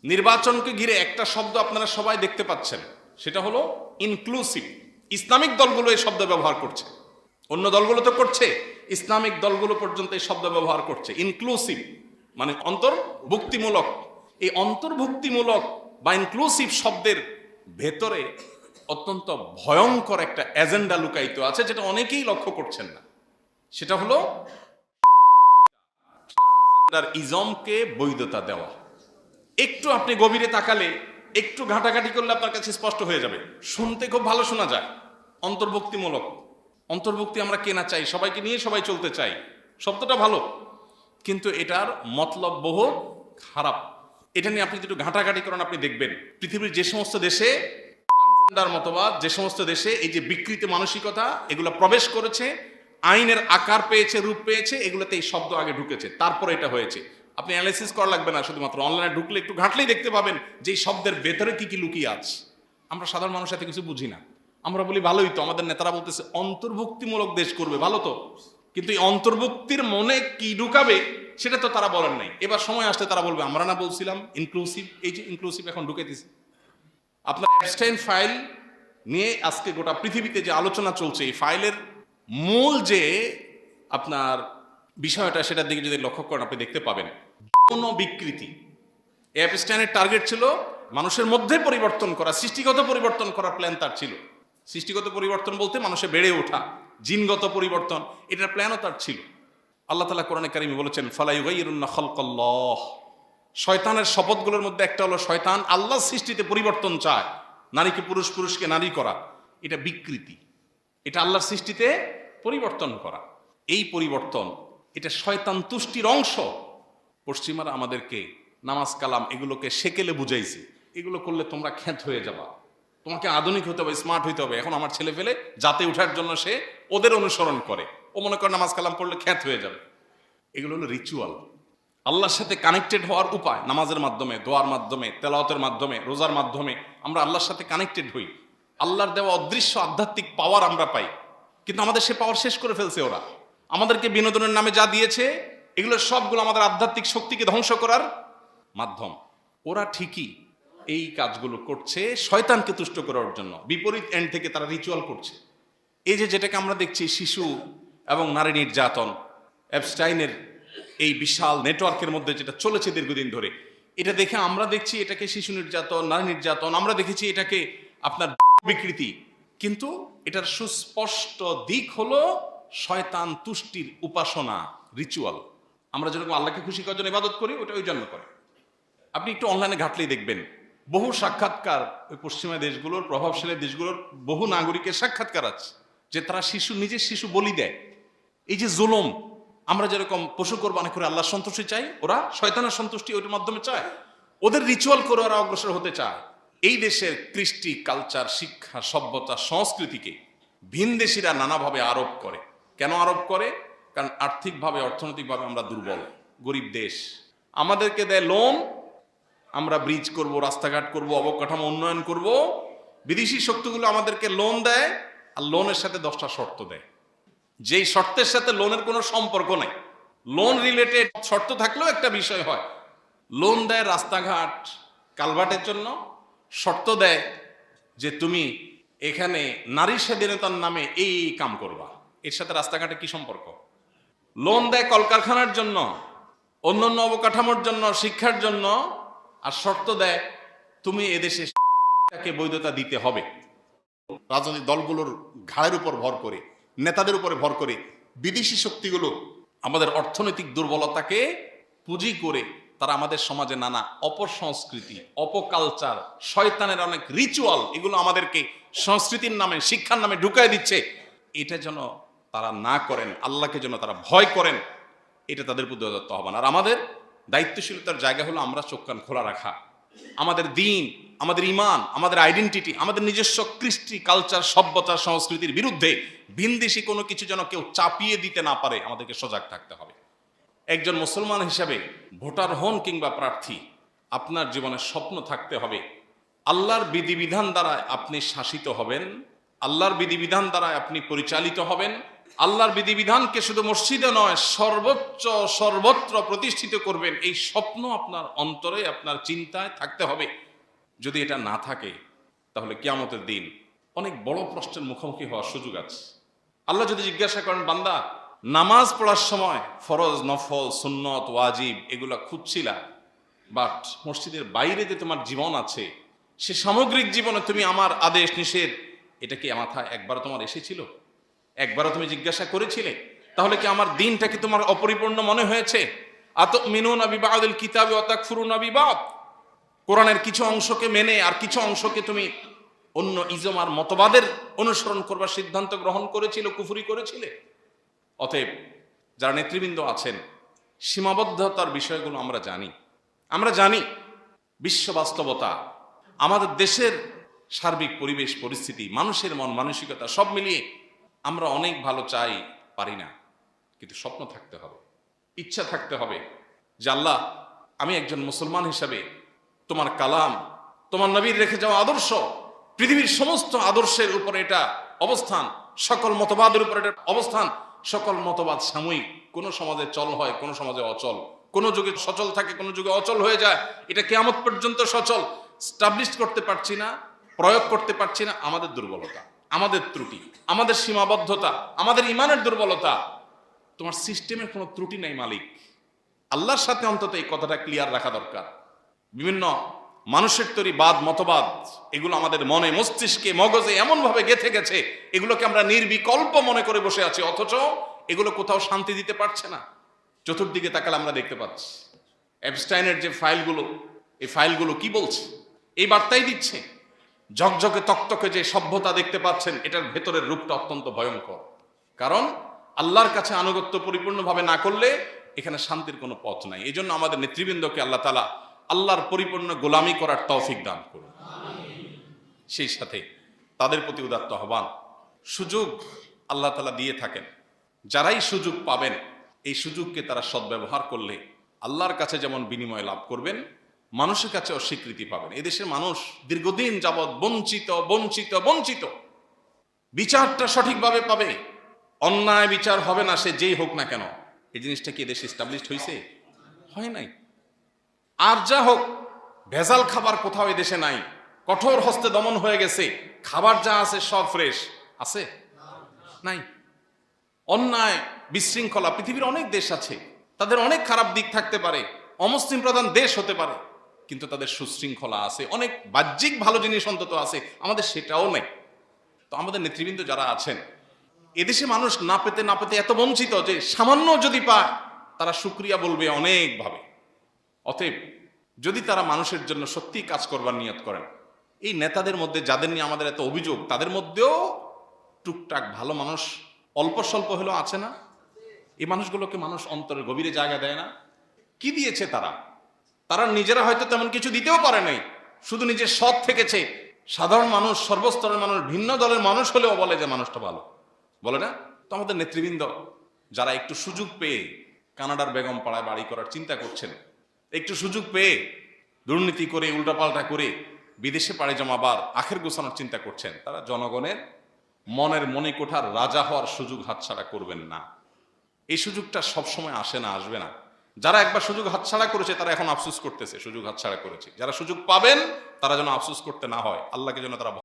নির্বাচনকে ঘিরে একটা শব্দ আপনারা সবাই দেখতে পাচ্ছেন, সেটা হলো ইনক্লুসিভ। ইসলামিক দলগুলো এই শব্দ ব্যবহার করছে, অন্য দলগুলো তো করছে, ইসলামিক দলগুলো পর্যন্ত এই শব্দ ব্যবহার করছে। ইনক্লুসিভ মানে অন্তর্ভুক্তিমূলক। এই অন্তর্ভুক্তিমূলক বা ইনক্লুসিভ শব্দের ভেতরে অত্যন্ত ভয়ঙ্কর একটা এজেন্ডা লুকায়িত আছে, যেটা অনেকেই লক্ষ্য করছেন না। সেটা হলো ট্রান্সজেন্ডার ইজমকে বৈধতা দেওয়া। একটু আপনি গভীরে তাকালে, একটু ঘাটাঘাটি করলে আপনার কাছে স্পষ্ট হয়ে যাবে। শুনতে খুব ভালো শোনা যায়, অন্তর্ভুক্তিমূলক। অন্তর্ভুক্তি আমরা কেনা চাই, সবাইকে নিয়ে সবাই চলতে চাই, শব্দটা ভালো, কিন্তু এটার মতলব বহু খারাপ। এটা নিয়ে আপনি একটু ঘাটাঘাটি করেন, আপনি দেখবেন পৃথিবীর যে সমস্ত দেশে ট্রান্সজেন্ডার মতবাদ, যে সমস্ত দেশে এই যে বিকৃত মানসিকতা এগুলো প্রবেশ করেছে, আইনের আকার পেয়েছে, রূপ পেয়েছে, এগুলোতে এই শব্দ আগে ঢুকেছে, তারপরে এটা হয়েছে। আপনি অ্যানালাইসিস করা লাগবে না, শুধুমাত্র অনলাইনে ঢুকলে একটু ঘাটলেই দেখতে পাবেন যে এই শব্দের ভেতরে কি কি লুকিয়ে আছে। আমরা সাধারণ মানুষ এত কিছু বুঝি না, আমরা বলি ভালোই তো, আমাদের নেতারা বলতেছে অন্তর্ভুক্তিমূলক দেশ করবে, ভালো তো, কিন্তু এই অন্তর্ভুক্তির মনে কি ঢুকাবে সেটা তো তারা বলেন নাই। এবার সময় আসলে তারা বলবে আমরা না বলছিলাম ইনক্লুসিভ, এই যে ইনক্লুসিভ এখন ঢুকে দিছে। আপনার অ্যাবস্টাইন ফাইল নিয়ে আজকে গোটা পৃথিবীতে যে আলোচনা চলছে, এই ফাইলের মূল যে আপনার বিষয়টা, সেটার দিকে যদি লক্ষ্য করেন আপনি দেখতে পাবেন কোনো বিকৃতি। অ্যাবস্টাইনের টার্গেট ছিল মানুষের মধ্যে পরিবর্তন করা, সৃষ্টিগত পরিবর্তন করার প্ল্যান তার ছিল। সৃষ্টিগত পরিবর্তন বলতে মানুষে বেড়ে ওঠা, জিনগত পরিবর্তন, এটার প্ল্যানও তার ছিল। আল্লাহ তাআলা কোরআনে কারিমে বলেছেন ফালা ইউগাইয়িরুন্না খালকাল্লাহ। শয়তানের শপথগুলোর মধ্যে একটা হলো শয়তান আল্লাহর সৃষ্টিতে পরিবর্তন চায়, নারীকে পুরুষ, পুরুষকে নারী করা, এটা বিকৃতি। এটা আল্লাহর সৃষ্টিতে পরিবর্তন করা, এই পরিবর্তন এটা শয়তান তুষ্টির অংশ। পশ্চিমারা আমাদেরকে নামাজ কালাম এগুলোকে সেকেলে বুঝাইছে, এগুলো করলে তোমরা খ্যাত হয়ে যাবা, তোমাকে আধুনিক হতে হবে, স্মার্ট হইতে হবে। এখন আমার ছেলে ফেলে যাতে উঠার জন্য সে ওদের অনুসরণ করে, ও মনে করে নামাজ কালাম পড়লে খ্যাত হয়ে যাবে। এগুলো হলো রিচুয়াল। আল্লাহর সাথে কানেক্টেড হওয়ার উপায় নামাজের মাধ্যমে, দোয়ার মাধ্যমে, তেলাওয়াতের মাধ্যমে, রোজার মাধ্যমে আমরা আল্লাহর সাথে কানেক্টেড হই। আল্লাহর দেওয়া অদৃশ্য আধ্যাত্মিক পাওয়ার আমরা পাই, কিন্তু আমাদের সে পাওয়ার শেষ করে ফেলছে ওরা। আমাদেরকে বিনোদনের নামে যা দিয়েছে এগুলো সবগুলো আমাদের আধ্যাত্মিক শক্তিকে ধ্বংস করার মাধ্যম। ওরা ঠিকই এই কাজগুলো করছে শয়তানকে তুষ্ট করার জন্য, বিপরীত এন্ড থেকে তারা রিচুয়াল করছে। এই যে যেটাকে আমরা দেখছি শিশু এবং নারী নির্যাতন, অ্যাবস্টাইনের এই বিশাল নেটওয়ার্কের মধ্যে যেটা চলেছে দীর্ঘদিন ধরে, এটা দেখে আমরা দেখছি এটাকে শিশু নির্যাতন, নারী নির্যাতন, আমরা দেখেছি এটাকে আপনার বিকৃতি, কিন্তু এটার সুস্পষ্ট দিক হলো শয়তান তুষ্টির উপাসনা, রিচুয়াল। আমরা যেরকম আল্লাহকে খুশি করার জন্য ইবাদত করি, ওটা ওই জন্য করে। আপনি একটু অনলাইনে ঘাটলেই দেখবেন বহু সাক্ষাৎকার, ওই পশ্চিমা দেশগুলোর, প্রভাবশালী দেশগুলোর বহু নাগরিকের সাক্ষাৎকার আছে যে তারা নিজের শিশু বলি দেয়। এই যে জুলুম, আমরা যেরকম পশু কোরবানি করে আল্লাহর সন্তুষ্টি চাই, ওরা শয়তানের সন্তুষ্টি ওইটার মাধ্যমে চায়, ওদের রিচুয়াল করে ওরা অগ্রসর হতে চায়। এই দেশের কৃষ্টি, কালচার, শিক্ষা, সভ্যতা, সংস্কৃতিকে ভিনদেশীরা নানাভাবে আরোপ করে। কেন আরোপ করে? কারণ আর্থিকভাবে, অর্থনৈতিকভাবে আমরা দুর্বল, গরিব দেশ। আমাদেরকে দেয় লোন, আমরা ব্রিজ করব, রাস্তাঘাট করব, অবকাঠামো উন্নয়ন করব। বিদেশি শক্তিগুলো আমাদেরকে লোন দেয়, আর লোনের সাথে 10টা শর্ত দেয়, যেই শর্তের সাথে লোনের কোনো সম্পর্ক নেই। লোন রিলেটেড শর্ত থাকলেও একটা বিষয় হয়। লোন দেয় রাস্তাঘাট, কালভার্টের জন্য, শর্ত দেয় যে তুমি এখানে নারী স্বাধীনতার নামে এই কাম করবা। এর সাথে রাস্তাঘাটে কি সম্পর্ক? লোন দেয় কলকারখানার জন্য, অন্যান্য অবকাঠামোর জন্য, শিক্ষার জন্য, আর শর্ত দেয় তুমি এদেশে বৈধতা দিতে হবে। রাজনৈতিক দলগুলোর ঘাড়ের উপর ভর করে, নেতাদের উপরে ভর করে বিদেশি শক্তিগুলো আমাদের অর্থনৈতিক দুর্বলতাকে পুঁজি করে তারা আমাদের সমাজে নানা অপসংস্কৃতি, অপকালচার, শয়তানের অনেক রিচুয়াল, এগুলো আমাদেরকে সংস্কৃতির নামে, শিক্ষার নামে ঢুকায় দিচ্ছে। এটা যেন তারা না করেন, আল্লাহকে যেন তারা ভয় করেন, এটা তাদের প্রতি দত্ত আহ্বান। আর আমাদের দায়িত্বশীলতার জায়গা হলো আমরা চোখ কান খোলা রাখা। আমাদের দিন, আমাদের ইমান, আমাদের আইডেন্টিটি, আমাদের নিজস্ব কৃষ্টি, কালচার, সভ্যতা, সংস্কৃতির বিরুদ্ধে ভিনদেশি কোনো কিছু যেন কেউ চাপিয়ে দিতে না পারে, আমাদেরকে সজাগ থাকতে হবে। একজন মুসলমান হিসাবে ভোটার হন কিংবা প্রার্থী, আপনার জীবনে স্বপ্ন থাকতে হবে আল্লাহর বিধিবিধান দ্বারা আপনি শাসিত হবেন, আল্লাহর বিধিবিধান দ্বারা আপনি পরিচালিত হবেন, আল্লাহর বিধিবিধানকে শুধু মসজিদে নয় সর্বত্র প্রতিষ্ঠিত করবেন, এই স্বপ্ন আপনার অন্তরে আপনার চিন্তায় থাকতে হবে। যদি এটা না থাকে তাহলে কিয়ামতের দিন অনেক বড় প্রশ্নের মুখোমুখি হওয়ার সুযোগ আছে। আল্লাহ যদি জিজ্ঞাসা করেন, বান্দা নামাজ পড়ার সময় ফরজ, নফল, সুন্নত, ওয়াজিব এগুলা খুঁজছিলা, বাট মসজিদের বাইরে যে তোমার জীবন আছে, সে সামগ্রিক জীবনে তুমি আমার আদেশ নিষেধ এটা কি মাথায় একবার তোমার এসেছিল? একবারও তুমি জিজ্ঞাসা করেছিলে? তাহলে কি আমার দিনটা কি তোমার অপরিপূর্ণ মনে হয়েছে? আতুমিনুনা বিবাদিল কিতাবি ওয়া তাকফুরুনা বিবাদ, কোরআনের কিছু অংশকে মেনে আর কিছু অংশকে তুমি অন্য ইজম আর মতবাদের অনুসরণ করবার সিদ্ধান্ত গ্রহণ করেছিল, কুফরি করেছিলে। অতএব যারা নেতৃবৃন্দ আছেন, সীমাবদ্ধতার বিষয়গুলো আমরা জানি বিশ্ব বাস্তবতা, আমাদের দেশের সার্বিক পরিবেশ পরিস্থিতি, মানুষের মন মানসিকতা সব মিলিয়ে আমরা অনেক ভালো চাই, পারি না। কিন্তু স্বপ্ন থাকতে হবে, ইচ্ছা থাকতে হবে যে আল্লাহ, আমি একজন মুসলমান হিসাবে তোমার কালাম, তোমার নবীর রেখে যাওয়া আদর্শ, পৃথিবীর সমস্ত আদর্শের উপরে এটা অবস্থান, সকল মতবাদের উপরে এটা অবস্থান। সকল মতবাদ সাময়িক, কোন সমাজে চল হয়, কোন সমাজে অচল, কোন যুগে সচল থাকে, কোন যুগে অচল হয়ে যায়। এটা কিয়ামত পর্যন্ত সচল স্টাবলিশ করতে পারছি না, প্রয়োগ করতে পারছি না। আমাদের দুর্বলতা, আমাদের ত্রুটি, আমাদের সীমাবদ্ধতা, আমাদের ইমানের দুর্বলতা। তোমার সিস্টেমের কোনো ত্রুটি নাই মালিক। আল্লাহর সাথে অন্তত এই কথাটা ক্লিয়ার রাখা দরকার। বিভিন্ন মানুষের তৈরি বাদ, মতবাদ, এগুলো আমাদের মনে, মস্তিষ্কে, মগজে এমন ভাবে গেঁথে গেছে, এগুলোকে আমরা নির্বিকল্প মনে করে বসে আছি, অথচ এগুলো কোথাও শান্তি দিতে পারছে না। চতুর্দিকে তাকালে আমরা দেখতে পাচ্ছি এপস্টাইনের যে ফাইলগুলো, এই ফাইলগুলো কি বলছে? এই বার্তাই দিচ্ছে। ঝকঝকে তকতকে যে সভ্যতা দেখতে পাচ্ছেন, এটার ভেতরের রূপটা অত্যন্ত ভয়ঙ্কর। কারণ আল্লাহর কাছে আনুগত্য পরিপূর্ণভাবে না করলে এখানে শান্তির কোনো পথ নাই। এই জন্য আমাদের নেতৃবৃন্দকে আল্লাহ তাআলা আল্লাহর পরিপূর্ণ গোলামি করার তৌফিক দান করুন। সেই সাথে তাদের প্রতি উদাত্ত আহ্বান, সুযোগ আল্লাহ তাআলা দিয়ে থাকেন, যারাই সুযোগ পাবেন এই সুযোগকে তারা সদ্ব্যবহার করলে আল্লাহর কাছে যেমন বিনিময় লাভ করবেন, মানুষের কাছেও স্বীকৃতি পাবেন। এদেশের মানুষ দীর্ঘদিন যাবৎ বঞ্চিত। বিচারটা সঠিকভাবে পাবে, অন্যায় বিচার হবে না, সে যেই হোক না কেন। এই জিনিসটা কি এদেশে এস্টাবলিশড হয়েছে? হয় নাই। আর যা হোক, ভেজাল খাবার কোথাও এদেশে নাই, কঠোর হস্তে দমন হয়ে গেছে। খাবার যা আছে সব ফ্রেশ আছে? নাই। অন্যায়, বিশৃঙ্খলা, পৃথিবীর অনেক দেশ আছে, তাদের অনেক খারাপ দিক থাকতে পারে, অমুসলিম প্রধান দেশ হতে পারে, কিন্তু তাদের সুশৃঙ্খলা আছে, অনেক বাহ্যিক ভালো জিনিস অন্তত আছে। আমাদের সেটাও নেই। তো আমাদের নেতৃবৃন্দ যারা আছেন, এদেশে মানুষ না পেতে এত বঞ্চিত যে সামান্য যদি পায় তারা শুকরিয়া বলবে অনেকভাবে। অতএব যদি তারা মানুষের জন্য সত্যি কাজ করবার নিয়ত করেন, এই নেতাদের মধ্যে যাদের নিয়ে আমাদের এত অভিযোগ, তাদের মধ্যেও টুকটাক ভালো মানুষ অল্প স্বল্প হলেও আছে না? এই মানুষগুলোকে মানুষ অন্তরের গভীরে জায়গা দেয় না? কি দিয়েছে তারা নিজেরা হয়তো তেমন কিছু দিতেও পারে নাই, শুধু নিজের সৎ থেকেছে। সাধারণ মানুষ, সর্বস্তরের মানুষ, ভিন্ন দলের মানুষ হলেও বলে যে মানুষটা ভালো, বলে না? তো আমাদের নেতৃবৃন্দ যারা একটু সুযোগ পেয়ে কানাডার বেগম পাড়ায় বাড়ি করার চিন্তা করছেন, একটু সুযোগ পেয়ে দুর্নীতি করে, উল্টাপাল্টা করে বিদেশে পাড়ি জমাবার আখের গোছানোর চিন্তা করছেন, তারা জনগণের মনের মণিকোঠার রাজা হওয়ার সুযোগ হাতছাড়া করবেন না। এই সুযোগটা সবসময় আসে না, আসবে না। যারা একবার সুযোগ হাতছাড়া করেছে তারা এখন আফসোস করতেছে সুযোগ হাতছাড়া করেছে। যারা সুযোগ পাবেন তারা যেন আফসোস করতে না হয়, আল্লাহকে যেন তারা